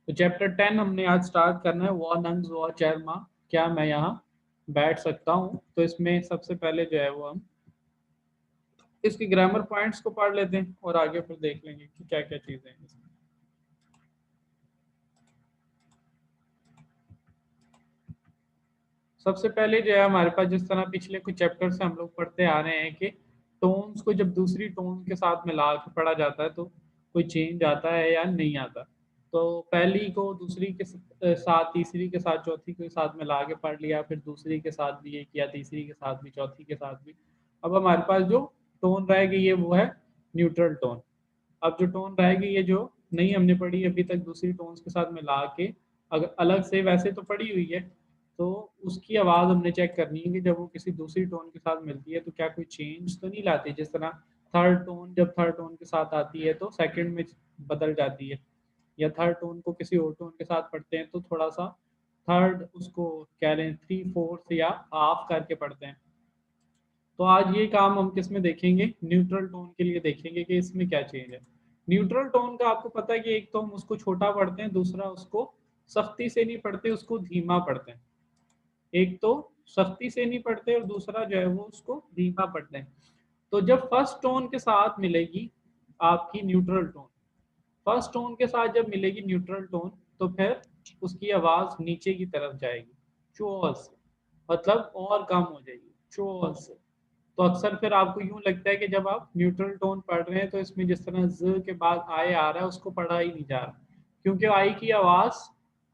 तो चैप्टर 10 हमने आज स्टार्ट करना है। वो नंग्स वो चेरमा, क्या मैं यहाँ बैठ सकता हूँ। तो इसमें सबसे पहले जो है वो हम इसके ग्रामर पॉइंट्स को पढ़ लेते हैं और आगे फिर देख लेंगे कि क्या क्या चीजें हैं इसमें। सबसे पहले जो है हमारे पास, जिस तरह पिछले कुछ चैप्टर से हम लोग पढ़ते आ रहे हैं कि टोन्स को जब दूसरी टोन के साथ मिला के पढ़ा जाता है तो कोई चेंज आता है या नहीं आता। तो पहली को दूसरी के साथ, तीसरी के साथ, चौथी के साथ मिला के पढ़ लिया, फिर दूसरी के साथ भी ये किया, तीसरी के साथ भी, चौथी के साथ भी। अब हमारे पास जो टोन रहेगी ये वो है न्यूट्रल टोन। अब जो टोन रहेगी ये जो नहीं हमने पढ़ी अभी तक दूसरी टोन्स के साथ मिला के, अगर अलग से वैसे तो पढ़ी हुई है, तो उसकी आवाज़ हमने चेक करनी है कि जब वो किसी दूसरी टोन के साथ मिलती है तो क्या कोई चेंज तो नहीं लाती। जिस तरह थर्ड टोन जब थर्ड टोन के साथ आती है तो सेकंड में बदल जाती है, या थर्ड टोन को किसी और टोन के साथ पढ़ते हैं तो थोड़ा सा थर्ड उसको कह लें थ्री फोर्थ या हाफ करके पढ़ते हैं। तो आज ये काम हम किस में देखेंगे, न्यूट्रल टोन के लिए देखेंगे कि इसमें क्या चेंज है। न्यूट्रल टोन का आपको पता है कि एक तो हम उसको छोटा पढ़ते हैं, दूसरा उसको सख्ती से नहीं पढ़ते, उसको धीमा पढ़ते हैं। एक तो सख्ती से नहीं पढ़ते और दूसरा जो है वो उसको धीमा पढ़ते हैं। तो जब फर्स्ट टोन के साथ मिलेगी आपकी न्यूट्रल टोन, फर्स्ट टोन के साथ जब मिलेगी न्यूट्रल टोन, तो फिर उसकी आवाज नीचे की तरफ जाएगी, चोस, मतलब और कम हो जाएगी, चोस। तो अक्सर फिर आपको यूं लगता है कि जब आप न्यूट्रल टोन पढ़ रहे हैं तो इसमें जिस तरह ज के बाद आए आ रहा है उसको पढ़ा ही नहीं जा रहा, क्योंकि आई की आवाज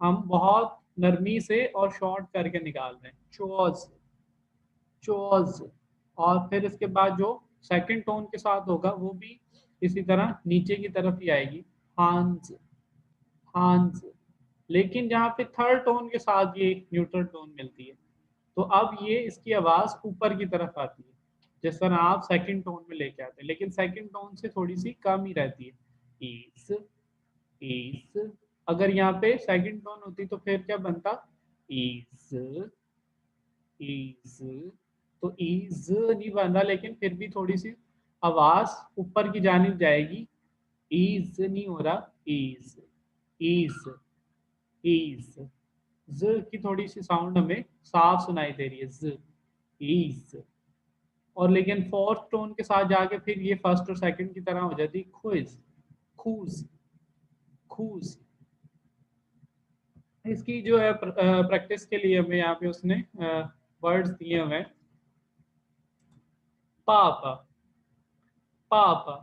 हम बहुत नरमी से और शॉर्ट करके निकाल रहे हैं, चोज, चोज। और फिर इसके बाद जो सेकंड टोन के साथ होगा वो भी इसी तरह नीचे की तरफ ही आएगी, हांस, हांस। लेकिन जहाँ पे थर्ड टोन के साथ ये न्यूट्रल टोन मिलती है तो अब ये इसकी आवाज ऊपर की तरफ आती है, जिस तरह आप सेकंड टोन में लेके आते हैं, लेकिन सेकंड टोन से थोड़ी सी कम ही रहती है, इस, इस। अगर यहाँ पे सेकंड टोन होती तो फिर क्या बनता, इस, इज। तो इज नहीं बन रहा, लेकिन फिर भी थोड़ी सी आवाज ऊपर की जानिब जाएगी, इज नहीं हो रहा, इज, इज, इज। ज की थोड़ी सी साउंड हमें साफ सुनाई दे रही है, ज, इज। और लेकिन फोर्थ टोन के साथ जाके फिर ये फर्स्ट और सेकंड की तरह हो जाती, खुज, खूज, खूज। इसकी जो है प्रैक्टिस के लिए हमें यहाँ पे उसने वर्ड्स दिए हुए हैं, पापा, पापा,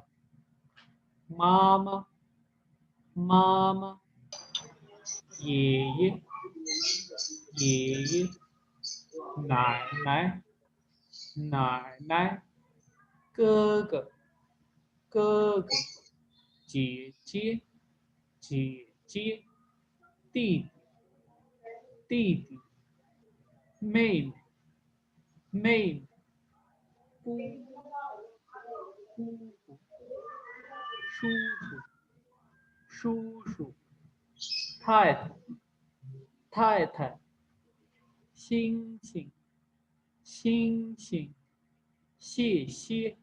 मामा, मामा, ये, ये, नाय, नाय, नाय, नाय, क, क, ची, ची, ची, ची, ती, ती, मेन, मेन, पू, पू, शू, शू, शू, थाय, थाय, थाय, सिंग, सिंग, सिंग, सिंग, 谢谢，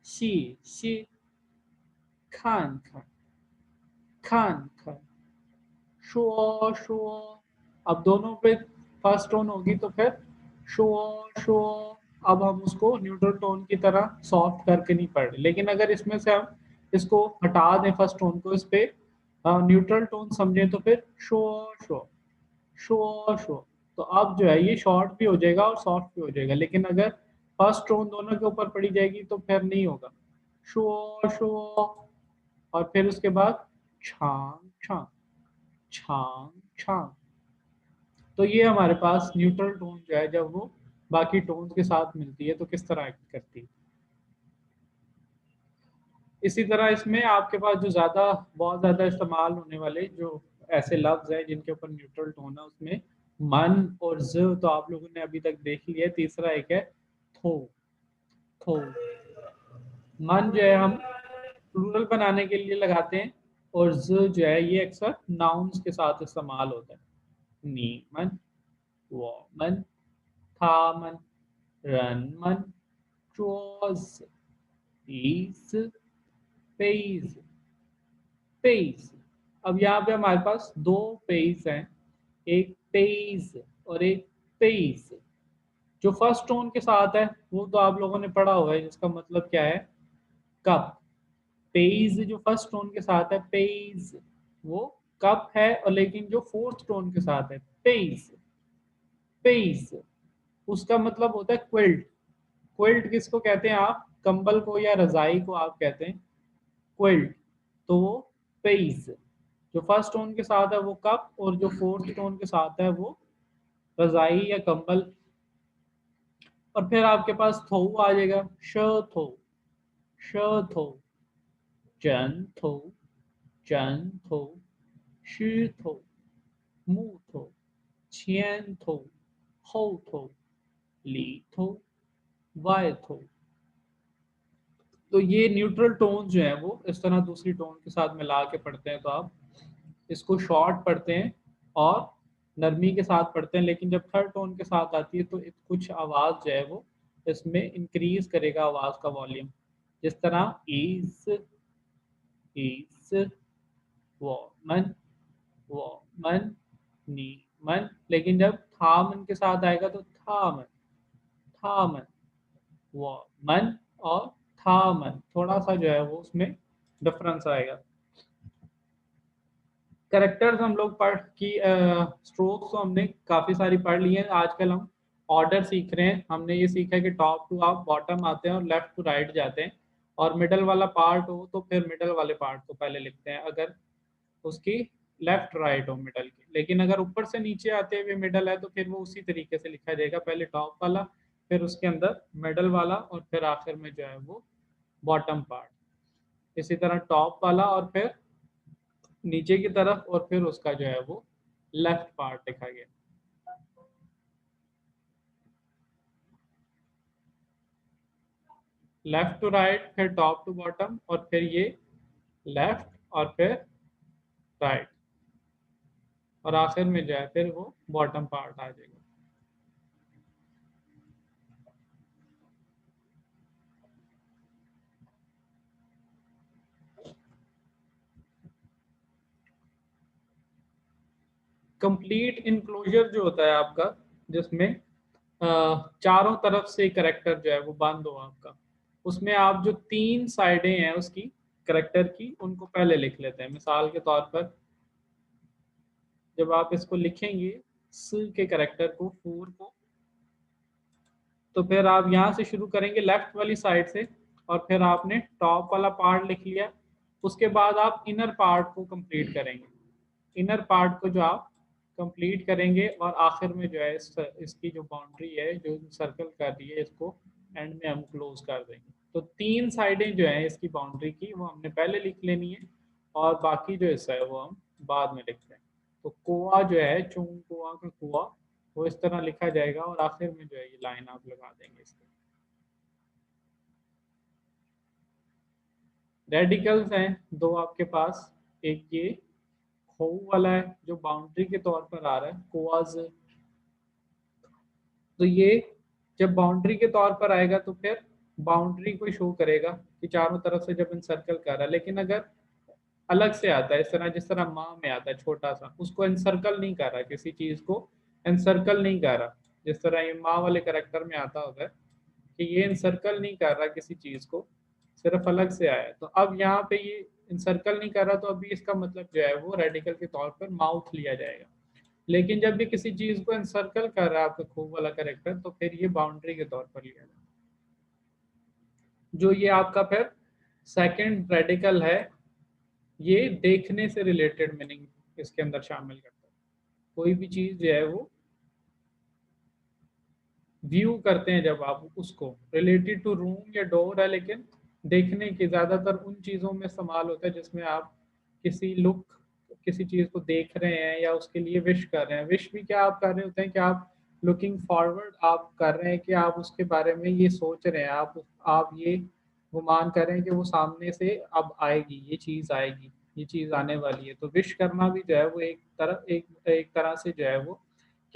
谢谢，看看，看看，说说। अब दोनों पे फर्स्ट टोन होगी तो फिर शो, शो। अब हम उसको न्यूट्रल टोन की तरह सॉफ्ट करके नहीं पढ़ रहे, लेकिन अगर इसमें से हम इसको हटा दें फर्स्ट टोन को, इस पे न्यूट्रल टोन समझें तो फिर शो, शो, शो, शो। तो अब जो है ये शॉर्ट भी हो जाएगा और सॉफ्ट भी हो जाएगा, लेकिन अगर फर्स्ट टोन दोनों के ऊपर पड़ी जाएगी तो फिर नहीं होगा, शो, शो। और फिर उसके बाद छांग, छांग, छांग, छांग। तो ये हमारे पास न्यूट्रल टोन जो है जब वो बाकी टोन के साथ मिलती है तो किस तरह एक्ट करती है। इसी तरह इसमें आपके पास जो ज्यादा, बहुत ज्यादा इस्तेमाल होने वाले जो ऐसे लफ्ज हैं जिनके ऊपर न्यूट्रल टोन है, उसमें मन और ज तो आप लोगों ने अभी तक देख लिया है। तीसरा एक है थो, थो। मन जो है हम प्लूरल बनाने के लिए लगाते हैं, और ज जो है ये अक्सर नाउन्स के साथ इस्तेमाल होता है, नीमन, वॉमन, थामन, रनमन, चोज, ईस, पेज, पेज। अब यहाँ पे हमारे पास दो पेज हैं, एक पेज और एक पेज। जो फर्स्ट टोन के साथ है वो तो आप लोगों ने पढ़ा हुआ है, जिसका मतलब क्या है, कप। पेज जो फर्स्ट टोन के साथ है, पेज, वो कप है। और लेकिन जो फोर्थ टोन के साथ है, पेज, पेज, उसका मतलब होता है क्विल्ट। क्विल्ट किसको कहते हैं आप, कंबल को या रजाई को आप कहते हैं क्विल्ट। तो वो पेज, जो फर्स्ट टोन के साथ है वो कप, और जो फोर्थ टोन के साथ है वो रजाई या कंबल। और फिर आपके पास थो आ जाएगा, श थो, श थो, जन थो, जन थो, शी थो, मू थो, छियन थो, हो थो, ली थो, वाय थो। तो ये न्यूट्रल टोन जो है वो इस तरह दूसरी टोन के साथ मिला के पढ़ते हैं, तो आप इसको शॉर्ट पढ़ते हैं और नरमी के साथ पढ़ते हैं। लेकिन जब थर्ड टोन के साथ आती है तो कुछ आवाज़ जो है वो इसमें इंक्रीज करेगा आवाज़ का वॉल्यूम। जिस तरह इस, वॉमन, वॉमन, नीमन। लेकिन जब थामन के साथ आएगा तो थामन, थामन, वॉमन और थामन, थोड़ा सा जो है वो उसमें डिफरेंस आएगा। करेक्टर्स हम लोग पढ़ की स्ट्रोक्स तो हमने काफ़ी सारी पढ़ ली हैं। आजकल हम ऑर्डर सीख रहे हैं। हमने ये सीखा है कि टॉप टू आप बॉटम आते हैं और लेफ्ट टू राइट जाते हैं, और मिडल वाला पार्ट हो तो फिर मिडल वाले पार्ट को पहले लिखते हैं, अगर उसकी लेफ्ट राइट हो मिडल की। लेकिन अगर ऊपर से नीचे आते हुए मिडल है तो फिर वो उसी तरीके से लिखा जाएगा, पहले टॉप वाला, फिर उसके अंदर मिडल वाला, और फिर आखिर में जो है वो बॉटम पार्ट। इसी तरह टॉप वाला और फिर नीचे की तरफ, और फिर उसका जो है वो लेफ्ट पार्ट लिखा गया। लेफ्ट टू राइट, फिर टॉप टू बॉटम, और फिर ये लेफ्ट और फिर राइट, और आखिर में जो है फिर वो बॉटम पार्ट आ जाएगा। कंप्लीट इनक्लोजर जो होता है आपका, जिसमें चारों तरफ से करेक्टर जो है वो बंद हो आपका, उसमें आप जो तीन साइडें हैं उसकी करेक्टर की, उनको पहले लिख लेते हैं। मिसाल के तौर पर जब आप इसको लिखेंगे, स के करेक्टर को, फूर को, तो फिर आप यहाँ से शुरू करेंगे लेफ्ट वाली साइड से, और फिर आपने टॉप वाला पार्ट लिख लिया। उसके बाद आप इनर पार्ट को कंप्लीट करेंगे। इनर पार्ट को जो आप कंप्लीट करेंगे, और आखिर में जो है इसकी जो बाउंड्री है जो सर्कल कर रही है, इसको एंड में हम क्लोज कर देंगे। तो तीन साइडें जो है इसकी बाउंड्री की वो हमने पहले लिख लेनी है, और बाकी जो हिस्सा है वो हम बाद में लिखते हैं। तो कुआ जो है, चुंग कुआ का कुआ, वो इस तरह लिखा जाएगा, और आखिर में जो है ये लाइन आप लगा देंगे इसके। रेडिकल्स हैं दो आपके पास, एक ये खो वाला है जो बाउंड्री के तौर पर आ रहा है, कोआज। तो ये जब बाउंड्री के तौर पर आएगा तो फिर बाउंड्री को शो करेगा कि चारों तरफ से जब इनसर्कल कर रहा है। लेकिन अगर अलग से आता है, इस तरह जिस तरह माँ में आता है छोटा सा, उसको इनसर्कल नहीं कर रहा, किसी चीज को इनसर्कल नहीं कर रहा, जिस तरह ये माँ वाले करेक्टर में आता होता है कि ये इनसर्कल नहीं कर रहा किसी चीज को, सिर्फ अलग से आया है। तो अब यहाँ पे ये इनसर्कल नहीं कर रहा, तो अभी इसका मतलब जो है वो रेडिकल के तौर पर माउथ लिया जाएगा। लेकिन जब भी किसी चीज को एनसर्कल कर रहा है आपका खूब वाला करेक्टर, तो फिर ये बाउंड्री के तौर पर लिया जाए। जो ये आपका फिर सेकंड रेडिकल है, ये देखने से रिलेटेड मीनिंग इसके अंदर शामिल करता है। कोई भी चीज जो है वो व्यू करते हैं जब आप उसको, रिलेटेड टू रूम या डोर है, लेकिन देखने की ज्यादातर उन चीजों में इस्तेमाल होता है जिसमें आप किसी लुक, किसी चीज को देख रहे हैं या उसके लिए विश कर रहे हैं। विश भी क्या आप कर रहे होते हैं कि आप लुकिंग फॉरवर्ड आप कर रहे हैं, कि आप उसके बारे में ये सोच रहे हैं, आप ये गुमान कर रहे हैं कि वो सामने से अब आएगी, ये चीज आएगी, ये चीज आने वाली है। तो विश करना भी जो है वो एक तरह से जो है वो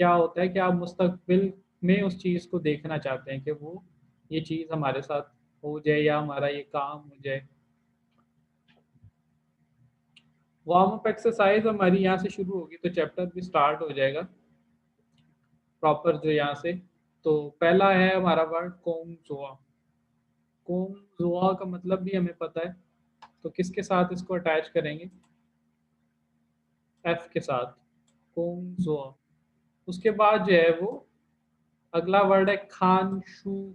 क्या होता है कि आप मुस्तकबिल में उस चीज़ को देखना चाहते हैं कि वो ये चीज़ हमारे साथ हो जाए या हमारा ये काम हो जाए। वार्म अप एक्सरसाइज हमारी यहाँ से शुरू होगी तो चैप्टर भी स्टार्ट हो जाएगा प्रॉपर जो यहाँ से। तो पहला है हमारा वर्ड कोंगजोआ। कोंगजोआ का मतलब भी हमें पता है, तो किसके साथ इसको अटैच करेंगे? एफ के साथ, कोंगजोआ। उसके बाद जो है वो अगला वर्ड है खानशू।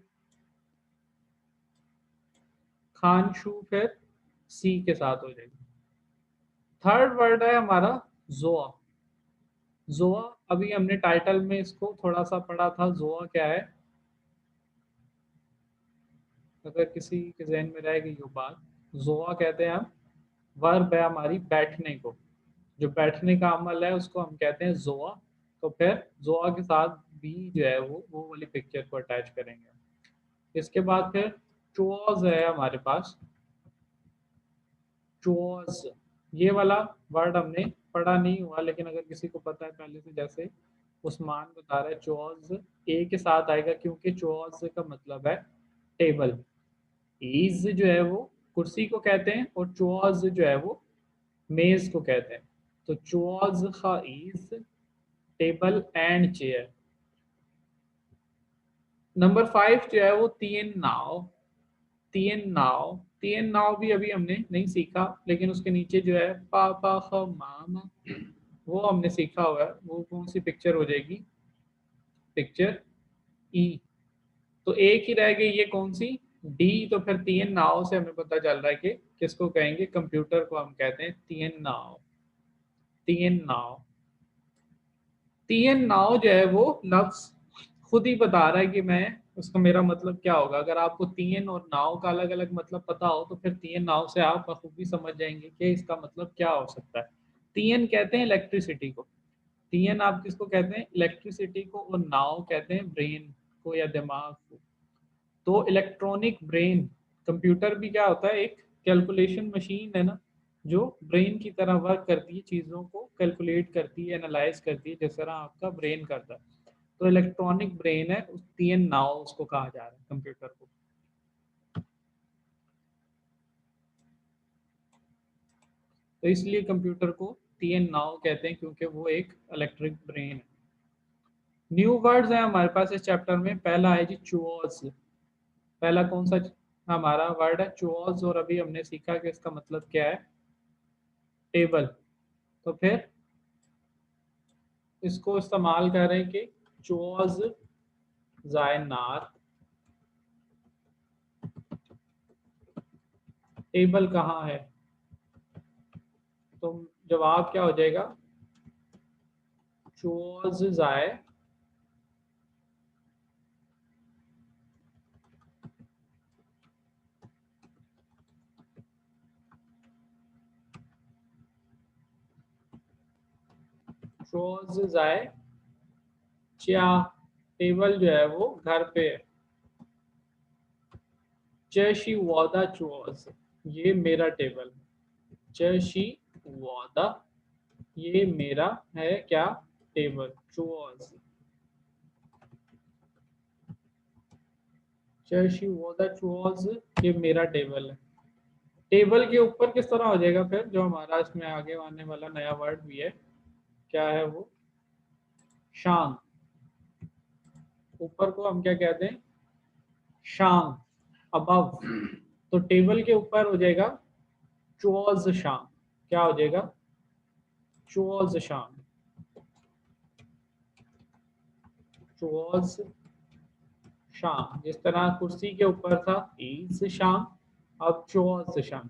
खानशू फिर सी के साथ हो जाएगा। थर्ड वर्ड है हमारा जोआ। जोआ अभी हमने टाइटल में इसको थोड़ा सा पढ़ा था, जोआ क्या है? अगर किसी के जहन में रहेगी ये बात, जोआ कहते हैं हम वर्ब है हमारी बैठने को, जो बैठने का अमल है उसको हम कहते हैं जोआ। तो फिर जोआ के साथ बी जो है वो वाली पिक्चर को अटैच करेंगे। इसके बाद फिर चोज है हमारे पास। चोज, ये वाला वर्ड हमने पढ़ा नहीं हुआ, लेकिन अगर किसी को पता है पहले से, जैसे उस्मान बता रहा है चोज ए के साथ आएगा क्योंकि चोज का मतलब है टेबल। ईज जो है वो कुर्सी को कहते हैं और चोज जो है वो मेज को कहते हैं। तो चोज खा is table and chair. Number 5 जो है वो तीन नाव। तीन नाव, तीन नाव भी अभी हमने नहीं सीखा, लेकिन उसके नीचे जो है पापा ख मामा वो हमने सीखा हुआ है। वो कौन सी पिक्चर हो जाएगी? पिक्चर ई। तो एक ही रह गई, ये कौन सी? डी। तो फिर तीन नाव से हमें पता चल रहा है कि किसको कहेंगे? कंप्यूटर को हम कहते हैं तीन नाव। तीन नाव। तीन नाव जो है वो लफ्ज खुद ही बता रहा है कि मैं उसका मेरा मतलब क्या होगा। अगर आपको तीन और नाव का अलग अलग मतलब पता हो तो फिर तीन नाव से आप बखूबी समझ जाएंगे कि इसका मतलब क्या हो सकता है। तीन कहते हैं इलेक्ट्रिसिटी को। तीन आप किसको कहते हैं? इलेक्ट्रिसिटी को। और नाव कहते हैं ब्रेन को या दिमाग को। तो इलेक्ट्रॉनिक ब्रेन, कंप्यूटर भी क्या होता है? एक कैलकुलेशन मशीन है ना, जो ब्रेन की तरह वर्क करती है, चीज़ों को कैलकुलेट करती है, एनालाइज करती है, जिस तरह आपका ब्रेन करता है। तो इलेक्ट्रॉनिक ब्रेन है, उस तीन नाव उसको कहा जा रहा है कंप्यूटर को। तो इसलिए कंप्यूटर को तीन नाव कहते हैं क्योंकि वो एक इलेक्ट्रिक ब्रेन है। न्यू वर्ड्स हैं हमारे पास इस चैप्टर में। पहला है जी चोज। पहला कौन सा हमारा वर्ड है? चोज। और अभी हमने सीखा कि इसका मतलब क्या है? टेबल। तो फिर इसको इस्तेमाल करें कि चोज जायनात। टेबल कहाँ है? तो जवाब क्या हो जाएगा? चोज जाए चोज जाए च्या। टेबल जो है वो घर पे है। चशी वादा चोज, ये मेरा टेबल। चशी वादा, ये मेरा है क्या? टेबल। चोज। चशी वादा चोज, ये मेरा टेबल है। टेबल के ऊपर किस तरह हो जाएगा फिर जो हमारा इसमें आगे आने वाला नया वर्ड भी है? क्या है वो? शांग। ऊपर को हम क्या कहते हैं? शांग, अबव। तो टेबल के ऊपर हो जाएगा चोज शांग। क्या हो जाएगा? चोज शांग। चोज शांग। जिस तरह कुर्सी के ऊपर था ईज शांग, अब चोज शांग।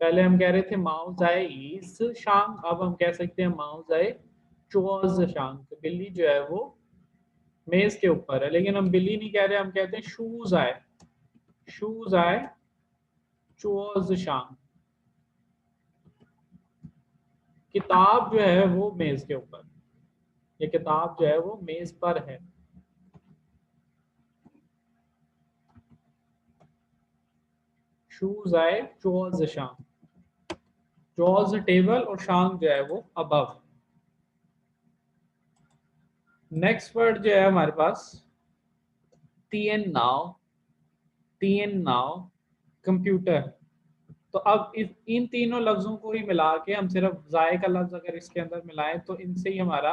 पहले हम कह रहे थे माउस आए ईज शांग, अब हम कह सकते हैं माउस आए चोज शांग। तो बिल्ली जो है वो मेज के ऊपर है, लेकिन हम बिल्ली नहीं कह रहे, हम कहते हैं शूज आए। शूज आए चोज शांग। किताब जो है वो मेज के ऊपर, ये किताब जो है वो मेज पर है। शूज आए चोज शांग। चोज टेबल और शांग जो है वो अबव। नेक्स्ट वर्ड जो है हमारे पास तीन नाव। तीन नाव कंप्यूटर। तो अब इन तीनों लफ्जों को ही मिला के हम सिर्फ जाए का लफ्ज अगर इसके अंदर मिलाएं तो इनसे ही हमारा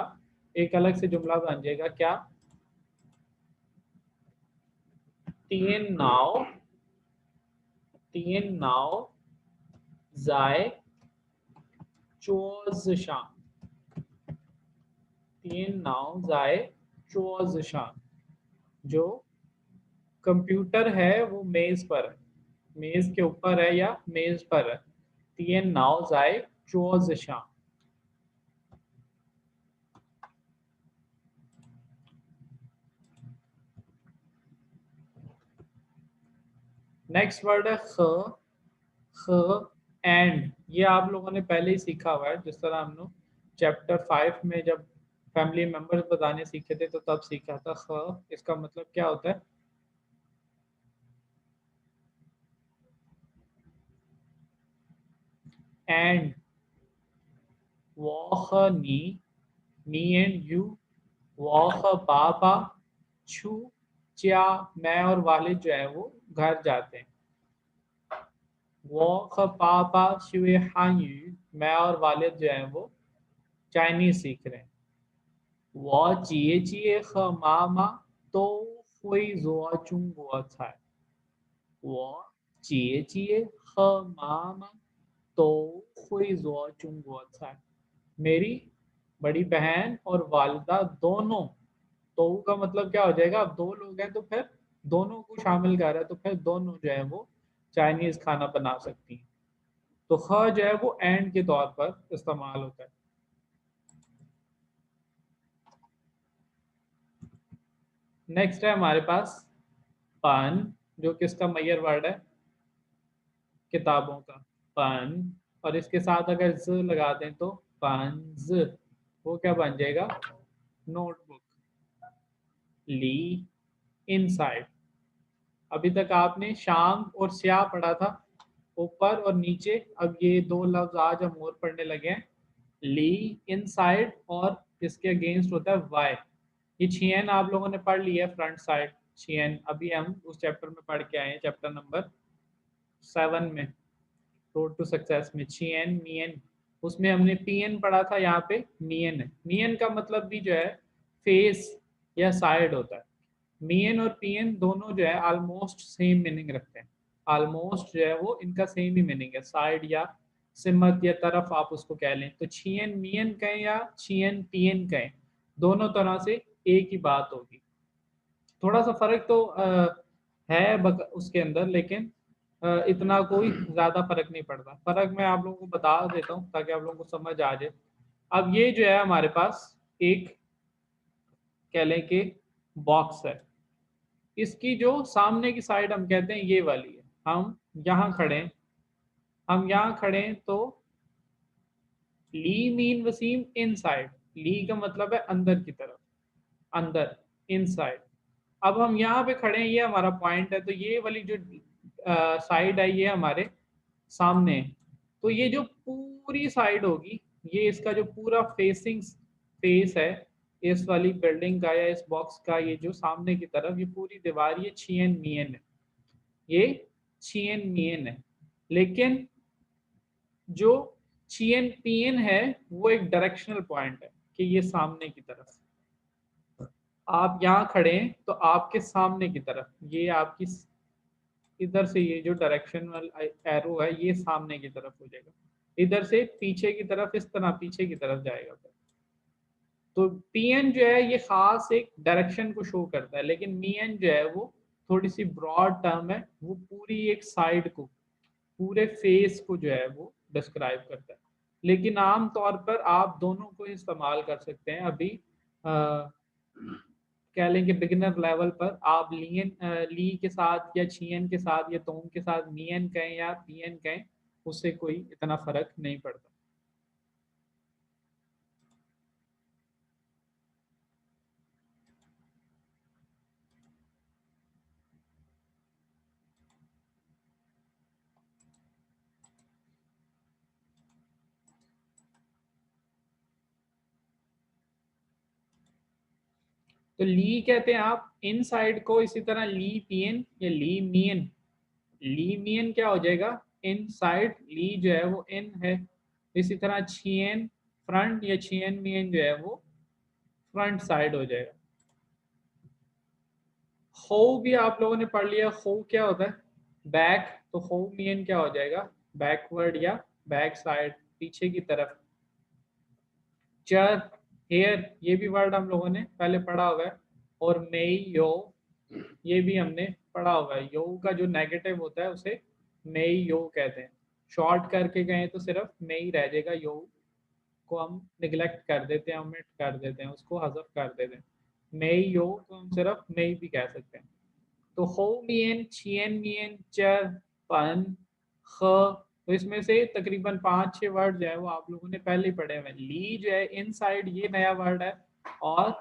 एक अलग से जुमला बन जाएगा। क्या? नाव, तीन नाव जाए चोज़शान, तीन नाव जाए चोज़शान। जो कंप्यूटर है वो मेज पर है, मेज के ऊपर है या मेज पर है। तीन नाव जाए चोज़शान। नेक्स्ट वर्ड है ख। ख एंड, ये आप लोगों ने पहले ही सीखा हुआ है, जिस तरह हम लोग चैप्टर 5 में जब फैमिली मेंबर्स बताने सीखे थे तो तब सीखा था। ख इसका मतलब क्या होता है? एंड। वॉ ख नी, मी एंड यू। वॉ ख पापा, छू च्या मैं और वालिद जो है वो घर जाते हैं। वो ख पापा शुए हांयू, मैं और वालिद जो है वो चाइनीज सीख रहे हैं। वो जिए जिए ख मामा तो हुई जुआ चुंगुआ था। वो जिए जिए ख मामा तो हुई जुआ चुंगुआ था। मेरी बड़ी बहन और वालिदा दोनों, तो का मतलब क्या हो जाएगा? अब दो लोग हैं तो फिर दोनों को शामिल कर रहा है, तो फिर दोनों जो है वो चाइनीज खाना बना सकती हैं। तो ख जो है वो एंड के तौर पर इस्तेमाल होता है। नेक्स्ट है हमारे पास पन, जो कि इसका मैयर वर्ड है किताबों का। पन, और इसके साथ अगर ज लगा दें तो पन्ज, वो क्या बन जाएगा? नोटबुक। ली इनसाइड। अभी तक आपने शाम और स्या पढ़ा था ऊपर और नीचे, अब ये दो लफ्ज आज हम और पढ़ने लगे हैं। ली इनसाइड, और इसके अगेंस्ट होता है वाई। ये छियन आप लोगों ने पढ़ लिया है, फ्रंट साइड छियन, अभी हम उस चैप्टर में पढ़ के आए हैं, चैप्टर नंबर 7 में, रोड टू सक्सेस में। छियन मियन, उसमें हमने पीएन पढ़ा था, यहाँ पे मियन है। मियन का मतलब भी जो है फेस या साइड होता है। मियन और पीएन दोनों जो है ऑलमोस्ट सेम मीनिंग रखते हैं। ऑलमोस्ट जो है वो इनका सेम ही मीनिंग है, साइड या सिमत या तरफ आप उसको कह लें। तो छियन मियन कहें या छियन पियन कहें, दोनों तरह से एक ही बात होगी। थोड़ा सा फर्क तो है उसके अंदर, लेकिन इतना कोई ज्यादा फर्क नहीं पड़ता। फर्क मैं आप लोगों को बता देता हूँ ताकि आप लोगों को समझ आ जाए। अब ये जो है हमारे पास एक, कह लें कि बॉक्स है। इसकी जो सामने की साइड हम कहते हैं ये वाली है। हम यहाँ खड़े हैं, हम यहाँ खड़े हैं तो ली मीन वसीम इनसाइड। ली का मतलब है अंदर की तरफ, अंदर, इनसाइड। अब हम यहाँ पे खड़े हैं, ये हमारा पॉइंट है, तो ये वाली जो साइड है ये हमारे सामने है। तो ये जो पूरी साइड होगी, ये इसका जो पूरा फेसिंग फेस है इस वाली बिल्डिंग का या इस बॉक्स का, ये जो सामने की तरफ ये पूरी दीवार, ये छियन मियन है, ये छियन मियन है। लेकिन जो छियन पियन है वो एक डायरेक्शनल पॉइंट है कि ये सामने की तरफ। आप यहाँ खड़े हैं तो आपके सामने की तरफ, ये आपकी इधर से ये जो डायरेक्शनल एरो है ये सामने की तरफ हो जाएगा, इधर से पीछे की तरफ, इस तरह पीछे की तरफ जाएगा। तो पीएन जो है ये खास एक डायरेक्शन को शो करता है, लेकिन मीएन जो है वो थोड़ी सी ब्रॉड टर्म है, वो पूरी एक साइड को, पूरे फेस को जो है वो डिस्क्राइब करता है। लेकिन आम तौर पर आप दोनों को इस्तेमाल कर सकते हैं। अभी कह लें कि बिगिनर लेवल पर आप ली के साथ या छियन के साथ या तोम के साथ मियन कहें या पियन कहें, उससे कोई इतना फर्क नहीं पड़ता। तो ली कहते हैं आप इन साइड को, इसी तरह ली पियन या ली मियन। ली मियन क्या हो जाएगा? इनसाइड, ली जो है वो इन है। इसी तरह छियन फ्रंट या छियन मियन जो है वो फ्रंट साइड हो जाएगा। हो भी आप लोगों ने पढ़ लिया, हो क्या होता है बैक, तो हो मियन क्या हो जाएगा बैकवर्ड या बैक साइड, पीछे की तरफ। चर हेयर, ये भी वर्ड हम लोगों ने पहले पढ़ा हुआ है। और मेई यो, ये भी हमने पढ़ा हुआ है। यो का जो नेगेटिव होता है उसे मेई यो कहते हैं। शॉर्ट करके गए तो सिर्फ मेई रह जाएगा, यो को हम निगलेक्ट कर देते हैं, ओमिट कर देते हैं, उसको हजफ कर देते हैं। मेई यो तो हम सिर्फ मेई भी कह सकते हैं। तो हो मियन, छियन मियन, चर, पन, ख, तो इसमें से तकरीबन 5-6 वर्ड जो है वो आप लोगों ने पहले ही पढ़े हुए हैं। ली जो है इनसाइड, ये नया वर्ड है। और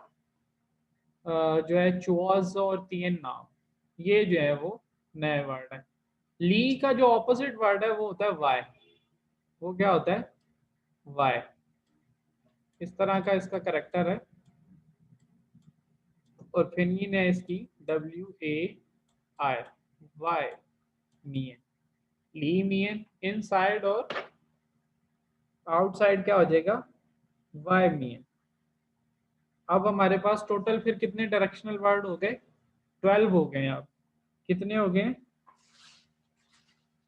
जो है चुआज और तियन नाम, ये जो है वो नया वर्ड है। ली का जो ऑपोजिट वर्ड है वो होता है वाई। वो क्या होता है वाई। इस तरह का इसका करेक्टर है। और फिनिन है इसकी WAI, वाई मियन। ली मियन इनसाइड और आउटसाइड क्या हो जाएगा वाई मियन। अब हमारे पास टोटल फिर कितने डायरेक्शनल वर्ड हो गए 12 हो गए। अब कितने हो गए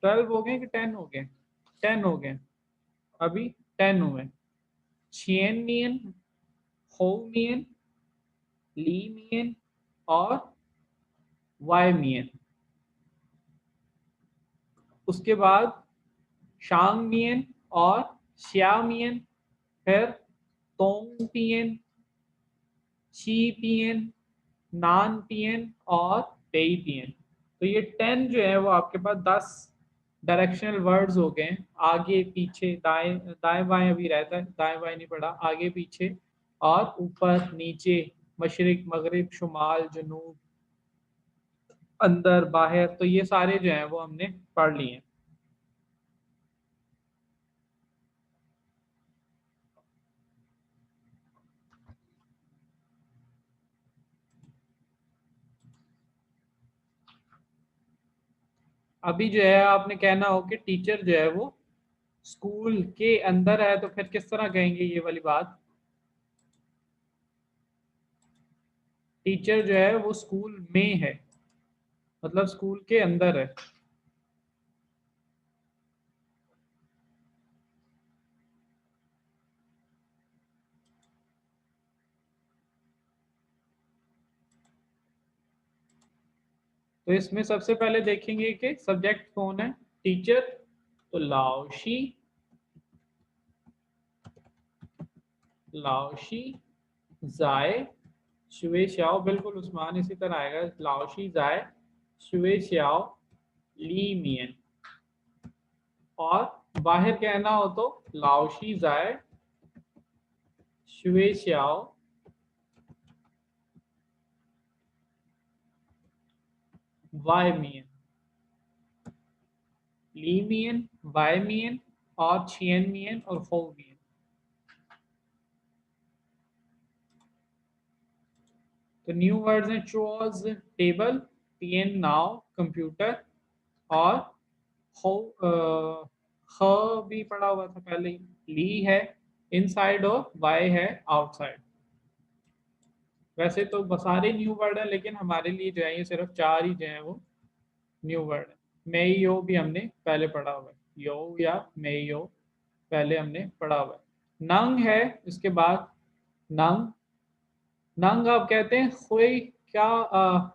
12 हो गए कि 10 हो गए 10 हो गए अभी 10 हुए। छियन मियन, हो मियन, ली मियन और वाई मियन। उसके बाद शांग मियन और श्या मियन, फिर तोंग पियन, ची पियन, नान पियन और पेई पियन। तो ये 10 जो है वो आपके पास 10 डायरेक्शनल वर्ड्स हो गए। आगे पीछे दाएं दाएं बाएं अभी रहता है, दाएं बाएं नहीं पढ़ा, आगे पीछे और ऊपर नीचे, मशरिक मगरिब शुमाल जनूब, अंदर बाहर, तो ये सारे जो हैं वो हमने पढ़ लिए हैं। अभी जो है आपने कहना हो कि टीचर जो है वो स्कूल के अंदर है, तो फिर किस तरह कहेंगे ये वाली बात। टीचर जो है वो स्कूल में है, मतलब स्कूल के अंदर है। तो इसमें सबसे पहले देखेंगे कि सब्जेक्ट कौन है टीचर। तो लाओशी, लाओशी जाए शुए श्याओ, बिल्कुल उस्मान इसी तरह आएगा। लाओशी जाए शुए श्याओ ली मियन। और बाहर कहना हो तो लाओशी जाए शुए श्याओ वाई मियन। ली मियन, वाई मियन और छियन मियन और हो मियन। तो न्यू वर्ड्स हैं chose table, TN now computer, और हो भी पढ़ा हुआ था पहले ही। ली है इनसाइड और वाई है आउटसाइड। वैसे तो सारे न्यू वर्ड है, लेकिन हमारे लिए जो है ये सिर्फ 4 ही जो है वो न्यू वर्ड है। मे यो भी हमने पहले पढ़ा हुआ है, यो या मे यो पहले हमने पढ़ा हुआ है। नंग है इसके बाद, नंग, नंग आप कहते हैं हुई क्या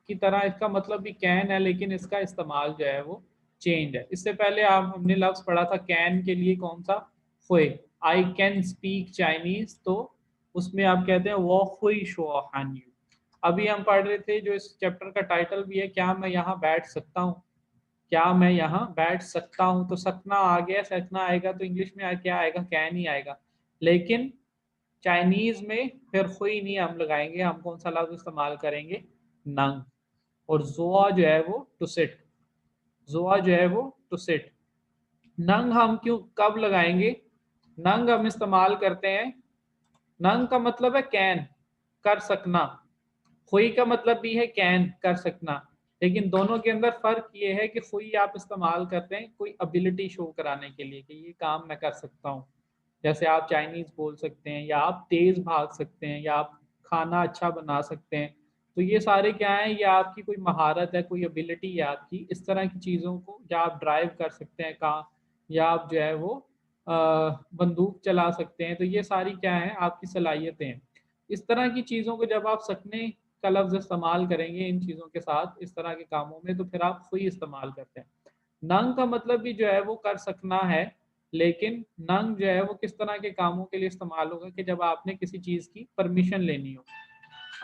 की तरह, इसका मतलब भी कैन है, लेकिन इसका इस्तेमाल जो है वो चेंज है। इससे पहले आप हमने लफ्ज पढ़ा था कैन के लिए कौन सा हुई, आई कैन स्पीक चाइनीज, तो उसमें आप कहते हैं वो हुई शो हान यू। अभी हम पढ़ रहे थे जो इस चैप्टर का टाइटल भी है, क्या मैं यहाँ बैठ सकता हूँ, क्या मैं यहाँ बैठ सकता हूँ। तो सकना आ गया, सकना आएगा तो इंग्लिश में क्या आएगा कैन ही आएगा। लेकिन चाइनीज में फिर हुई नहीं हम लगाएंगे, हम कौन सा लफ्ज इस्तेमाल करेंगे नंग। और जोआ जो है वो टू सिट, जोआ जो है वो टू सिट। नंग हम क्यों कब लगाएंगे, नंग हम इस्तेमाल करते हैं, नंग का मतलब है कैन कर सकना, हुई का मतलब भी है कैन कर सकना। लेकिन दोनों के अंदर फर्क ये है कि खुई आप इस्तेमाल करते हैं कोई एबिलिटी शो कराने के लिए कि ये काम मैं कर सकता हूँ। जैसे आप चाइनीज बोल सकते हैं, या आप तेज भाग सकते हैं, या आप खाना अच्छा बना सकते हैं। तो ये सारे क्या है, ये आपकी कोई महारत है, कोई एबिलिटी है आपकी, इस तरह की चीज़ों को, या आप ड्राइव कर सकते हैं कहाँ, या आप जो है वो अ, बंदूक चला सकते हैं। तो ये सारी क्या है, आपकी सलाहियतें हैं। इस तरह की चीज़ों को जब आप सकने का लफ्ज़ इस्तेमाल करेंगे इन चीज़ों के साथ इस तरह के कामों में, तो फिर आप खुई इस्तेमाल करते हैं। नंग का मतलब भी जो है वो कर सकना है, लेकिन नंग जो है वो किस तरह के कामों के लिए इस्तेमाल होगा कि जब आपने किसी चीज़ की परमिशन लेनी हो।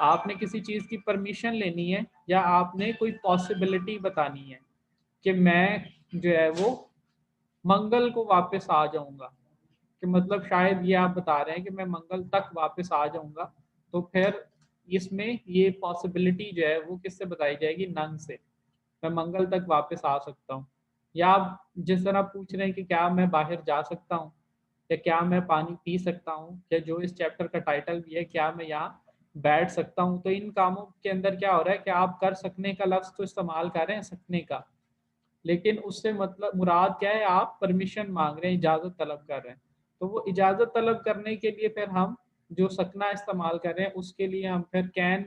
आपने किसी चीज़ की परमिशन लेनी है, या आपने कोई पॉसिबिलिटी बतानी है कि मैं जो है वो मंगल को वापस आ जाऊँगा, कि मतलब शायद ये आप बता रहे हैं कि मैं मंगल तक वापस आ जाऊँगा, तो फिर इसमें ये पॉसिबिलिटी जो है वो किससे बताई जाएगी, नंग से। मैं मंगल तक वापस आ सकता हूँ। या आप जिस तरह पूछ रहे हैं कि क्या मैं बाहर जा सकता हूँ, या क्या मैं पानी पी सकता हूँ, या जो इस चैप्टर का टाइटल भी है, क्या मैं यहाँ बैठ सकता हूँ, तो इन कामों के अंदर क्या हो रहा है कि आप कर सकने का लफ्ज़ तो इस्तेमाल कर रहे हैं सकने का, लेकिन उससे मतलब मुराद क्या है, आप परमिशन मांग रहे हैं, इजाज़त तलब कर रहे हैं। तो वो इजाज़त तलब करने के लिए फिर हम जो सकना इस्तेमाल कर रहे हैं, उसके लिए हम फिर कैन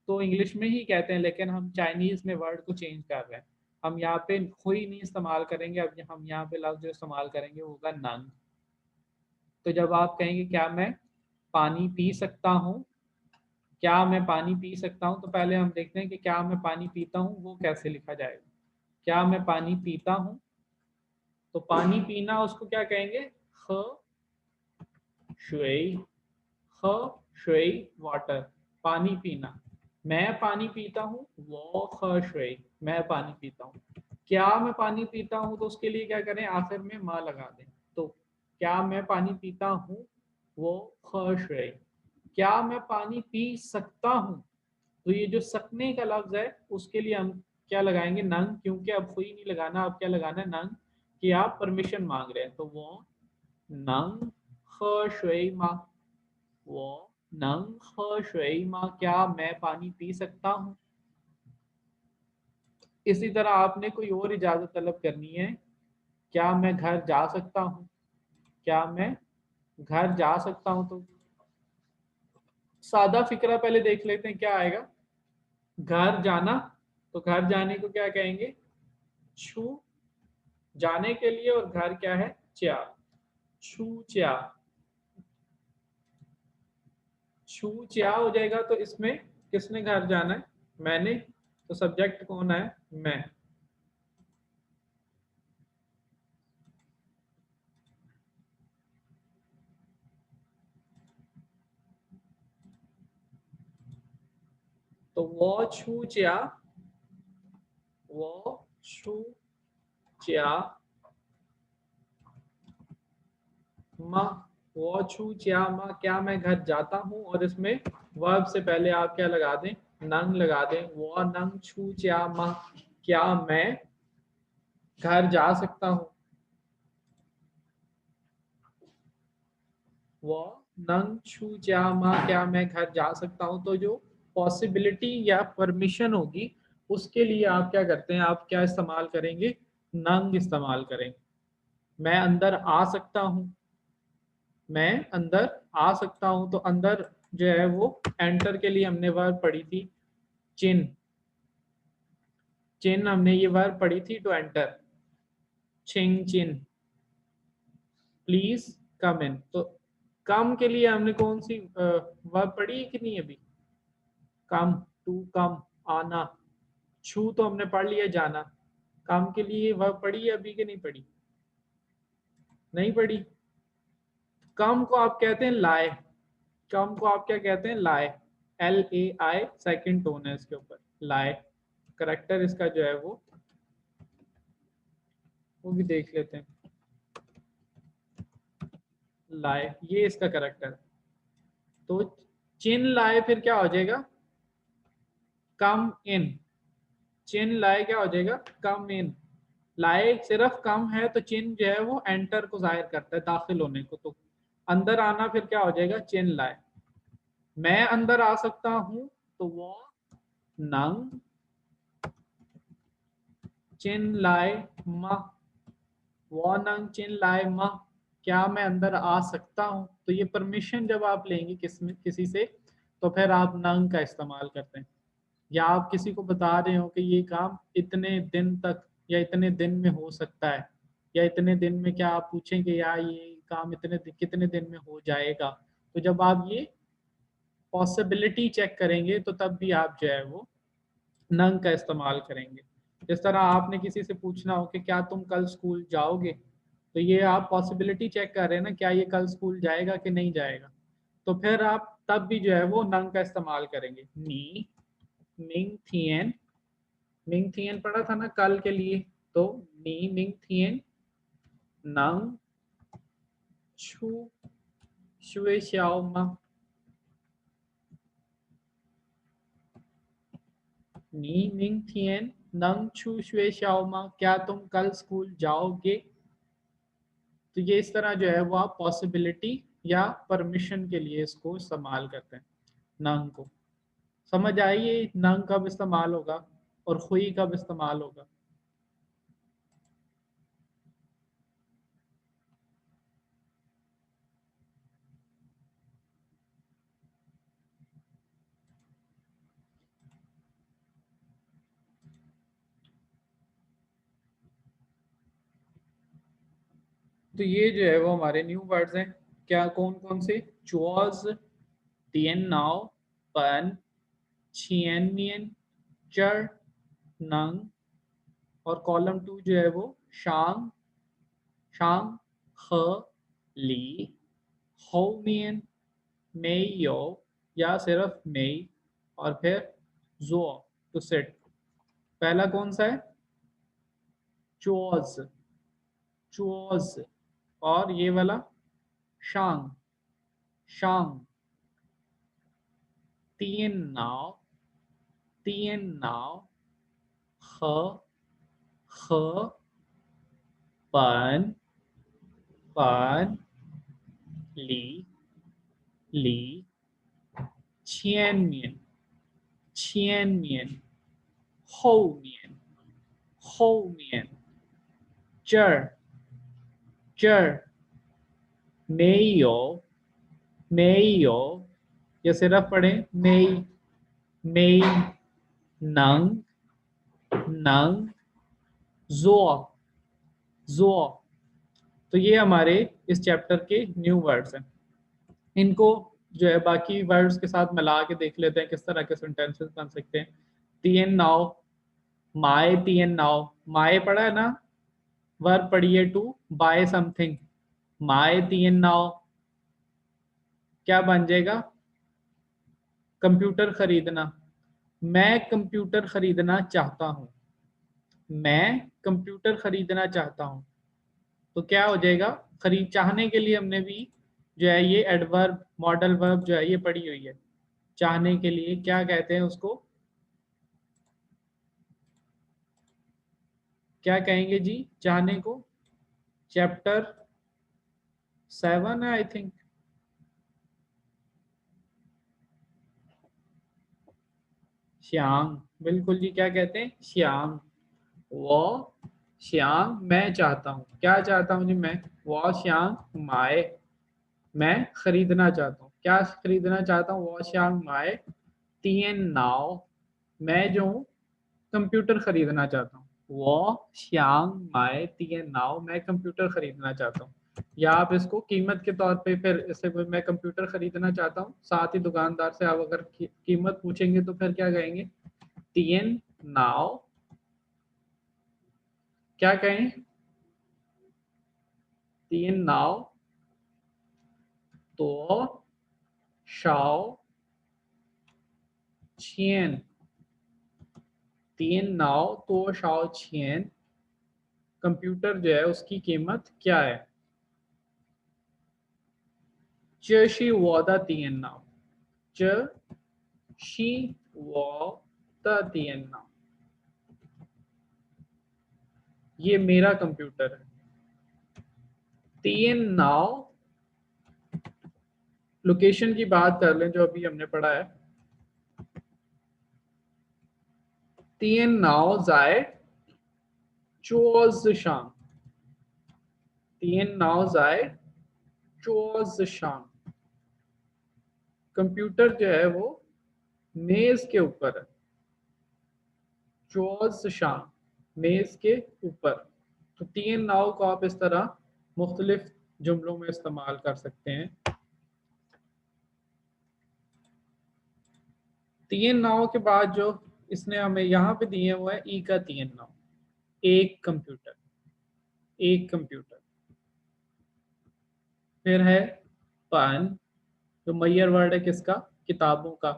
तो इंग्लिश में ही कहते हैं, लेकिन हम चाइनीज़ में वर्ड को चेंज कर रहे हैं। हम यहाँ पे खुई नहीं इस्तेमाल करेंगे, अब हम यहाँ पे लफ्ज़ जो इस्तेमाल करेंगे वो होगा नंग। तो जब आप कहेंगे क्या मैं पानी पी सकता हूँ, क्या मैं पानी पी सकता हूँ, तो पहले हम देखते हैं कि क्या मैं पानी पीता हूँ वो कैसे लिखा जाएगा। क्या मैं पानी पीता हूँ, तो पानी पीना उसको क्या कहेंगे, ह शुई, ह शुई वाटर, पानी पीना। मैं पानी पीता हूँ, वो ह शुई, मैं पानी पीता हूँ। क्या मैं पानी पीता हूँ, तो उसके लिए क्या करें, आखिर में माँ लगा दें। तो क्या मैं पानी पीता हूँ, वो ह शुई। क्या मैं पानी पी सकता हूँ, तो ये जो सकने का लफ्ज है उसके लिए हम क्या लगाएंगे, नंग, क्योंकि अब कोई नहीं लगाना, अब क्या लगाना है, नंग, कि आप परमिशन मांग रहे हैं। तो वो नंग ख शुई मा, वो नंग ख शुई मा, क्या मैं पानी पी सकता हूँ। इसी तरह आपने कोई और इजाजत तलब करनी है, क्या मैं घर जा सकता हूँ, क्या मैं घर जा सकता हूँ, तो सादा फिक्रा पहले देख लेते हैं क्या आएगा। घर जाना, तो घर जाने को क्या कहेंगे, छू, जाने के लिए, और घर क्या है, च्या, छू च्या, छू च्या हो जाएगा। तो इसमें किसने घर जाना है, मैंने, तो सब्जेक्ट कौन है, मैं। तो वो छू च्या, वो छू च्या मा, वो छू च्या मा, क्या मैं घर जाता हूँ, और इसमें वर्ब से पहले आप क्या लगा दें, नंग लगा दें। वो नंग छू च्या मा, क्या मैं घर जा सकता हूँ, वो नंग छू च्या मा, क्या मैं घर जा सकता हूँ। तो जो पॉसिबिलिटी या परमिशन होगी, उसके लिए आप क्या करते हैं, आप क्या इस्तेमाल करेंगे, नंग इस्तेमाल करेंगे। मैं अंदर आ सकता हूँ, मैं अंदर आ सकता हूँ, तो अंदर जो है वो एंटर के लिए हमने वर्ब पढ़ी थी चिन, चिन हमने ये वर्ब पढ़ी थी to enter, Ching Chin, please come in. तो कम के लिए हमने कौन सी वर्ब पढ़ी है कि नहीं अभी, कम, टू कम, आना। छू तो हमने पढ़ लिया, जाना। कम के लिए वर्ब पढ़ी है अभी कि नहीं पढ़ी, नहीं पढ़ी। कम को आप कहते हैं लाए, कम को आप क्या कहते हैं, लाए, LAI, सेकंड टोन है इसके ऊपर, लाए। करेक्टर इसका जो है वो भी देख लेते हैं, लाए, ये इसका करेक्टर। तो चिन लाए फिर क्या हो जाएगा, कम इन, चिन लाए क्या हो जाएगा, कम इन। लाए सिर्फ कम है, तो चिन जो है वो एंटर को जाहिर करता है, दाखिल होने को। तो अंदर आना फिर क्या हो जाएगा, चिन लाए। मैं अंदर आ सकता हूं, तो वो नंग चिन लाए मा, वो नंग चिन लाए मा, क्या मैं अंदर आ सकता हूँ। तो ये परमिशन जब आप लेंगे किसी से, तो फिर आप नंग का इस्तेमाल करते हैं। या आप किसी को बता रहे हो कि ये काम इतने दिन तक या इतने दिन में हो सकता है, या इतने दिन में, क्या आप पूछेंगे यार ये काम कितने दिन में हो जाएगा। तो जब आप ये पॉसिबिलिटी चेक करेंगे तो तब भी आप जो है वो नंग का इस्तेमाल करेंगे। जिस तरह आपने किसी से पूछना हो कि क्या तुम कल स्कूल जाओगे, तो ये आप पॉसिबिलिटी चेक कर रहे हैं ना, क्या ये कल स्कूल जाएगा कि नहीं जाएगा। तो फिर आप तब भी जो है वो नंग का इस्तेमाल करेंगे। नी मिंग थियन, मिंग थियन पढ़ा था ना कल के लिए, तो नी मिंग थियन नंग छू शुए श्याओ मा, नी मिंग थियन नंग छू शुए श्याओ मा, क्या तुम कल स्कूल जाओगे। तो ये इस तरह जो है वो आप पॉसिबिलिटी या परमिशन के लिए इसको इस्तेमाल करते हैं नंग को। समझ आइए नंग कब इस्तेमाल होगा और हुई कब इस्तेमाल होगा। तो ये जो है वो हमारे न्यू वर्ड्स हैं। क्या कौन कौन से, चॉज, टियन नाव, पन, छियन मियन, चर, नंग, और कॉलम 2 जो है वो शांग, शांग, ख, ली, हो मियन, मेई यो, या सिर्फ मेई, और फिर जो, टू सिट। पहला कौन सा है, चोज, चोज, और ये वाला शांग, शांग, तीन नाव, तीन नाव, ख, ख, पन, पन, ली, ली, छियन मियन, छियन मियन, हो मियन, हो मियन, चर, चर, मेयो, मेयो, या सिर्फ पढ़े मेई, मेई, नंग, नंग, जो, जो। तो ये हमारे इस चैप्टर के न्यू वर्ड्स हैं। इनको जो है बाकी वर्ड्स के साथ मिला के देख लेते हैं किस तरह के सेंटेंसेस बन सकते हैं। तीन नाव, माए तीन नाव, माए पढ़ा है ना, वर्ब पढ़िए टू बाय समथिंग, माए तीन नाव, क्या बन जाएगा, कंप्यूटर खरीदना, मैं कंप्यूटर खरीदना चाहता हूं, मैं कंप्यूटर खरीदना चाहता हूं। तो क्या हो जाएगा, खरीद, चाहने के लिए हमने भी जो है ये एडवर्ब मॉडल वर्ब जो है ये पढ़ी हुई है। चाहने के लिए क्या कहते हैं उसको, क्या कहेंगे जी चाहने को, चैप्टर 7 है आई थिंक, श्याम, बिल्कुल जी, क्या कहते हैं श्याम, वो श्याम मैं चाहता हूँ, क्या चाहता हूँ जी मैं, वो श्याम माए, मैं खरीदना चाहता हूँ, क्या खरीदना चाहता हूँ, वो श्याम माए तीन नाव, मैं जो हूँ कंप्यूटर खरीदना चाहता हूँ, वो श्याम माए तीन नाव, मैं कंप्यूटर खरीदना चाहता हूँ। या आप इसको कीमत के तौर पे, फिर इससे मैं कंप्यूटर खरीदना चाहता हूँ, साथ ही दुकानदार से आप अगर कीमत पूछेंगे तो फिर क्या कहेंगे, तीन नाव, क्या कहें, तीन नाव तो शाओ छियन, तीन नाव तो शाओ छियन, कंप्यूटर जो है उसकी कीमत क्या है, चशी वादा तीन नाव, च शी वादा तीन नाव, ये मेरा कंप्यूटर है। तीन नाव, लोकेशन की बात कर लें जो अभी हमने पढ़ा है, तीन नाव जाए चोज़शांग, तीन नाव जाए चोज़शांग। कंप्यूटर जो है वो मेज के ऊपर है, चोज़शांग मेज के ऊपर। तो तीन नाव को आप इस तरह मुख्तलिफ जुमलों में इस्तेमाल कर सकते हैं। तीन नाव के बाद जो इसने हमें यहाँ पे दिए हुआ है ई का तीन नाव, एक कंप्यूटर, एक कंप्यूटर। फिर है पन, जो मैयर वर्ड है किसका, किताबों का।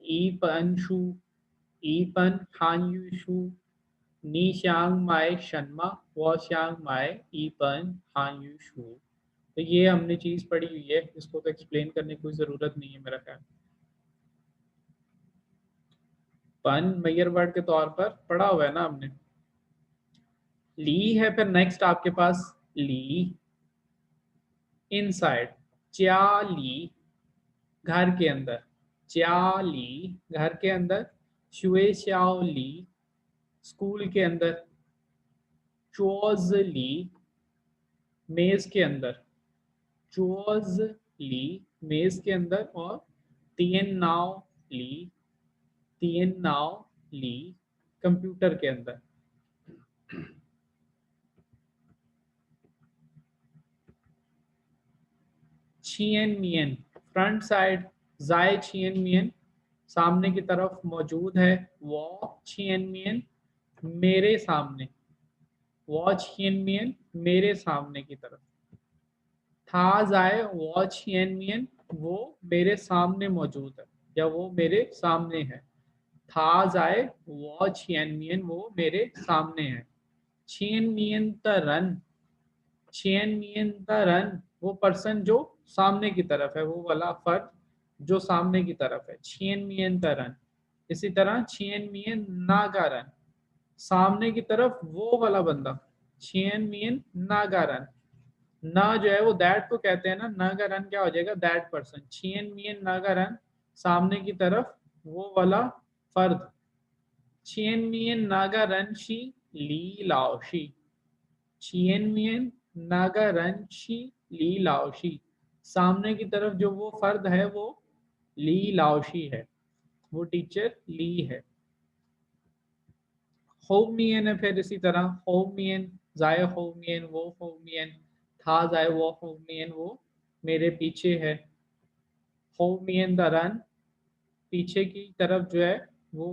ई पन शू, ई पन हान यू शू, नी श्यांग माए शनमा, वो श्यांग माए ई पन हान यू शू। तो ये हमने चीज पढ़ी हुई है, इसको तो एक्सप्लेन करने की कोई जरूरत नहीं है मेरा ख्याल। पन मैयर वर्ड के तौर पर पढ़ा हुआ है ना हमने। ली है फिर नेक्स्ट आपके पास, ली इनसाइड, च्या ली घर के अंदर, च्या ली घर के अंदर, शुए श्याओ ली स्कूल के अंदर, चोज ली मेज के अंदर, चोज ली मेज के अंदर, और तीन नाव ली, तीन नाव ली कंप्यूटर के अंदर। छियन मियन फ्रंट साइड, जाए छियन मियन सामने की तरफ मौजूद है, वो छियन मियन मेरे सामने, वो छियन मियन मेरे सामने की तरफ। था जाए वो छियन मियन वो मेरे सामने मौजूद है, या वो मेरे सामने है। था जाए वो छियन मियन वो मेरे सामने है। छियन मियन तरन, छियन मियन तरन वो पर्सन जो सामने की तरफ है, वो वाला फर्द जो सामने की तरफ है, छियन मियन तरन। इसी तरह छियन मियन नागारन, सामने की तरफ वो वाला बंदा, छियन मियन नागारन। ना जो है वो दैट को कहते हैं ना, नागारन क्या हो जाएगा, दैट पर्सन। छियन मियन नागारन सामने की तरफ वो वाला फर्द, छियन मियन नागारन शी ली लाओशी, छियन मियन नागारन शी ली लाओशी सामने की तरफ जो वो फर्द है वो ली लाओशी है, वो टीचर ली है। होमियन है फिर इसी तरह, होमियन जाए होमियन वो होमियन, था जाए वो होमियन वो मेरे पीछे है। होमियन द रन पीछे की तरफ जो है वो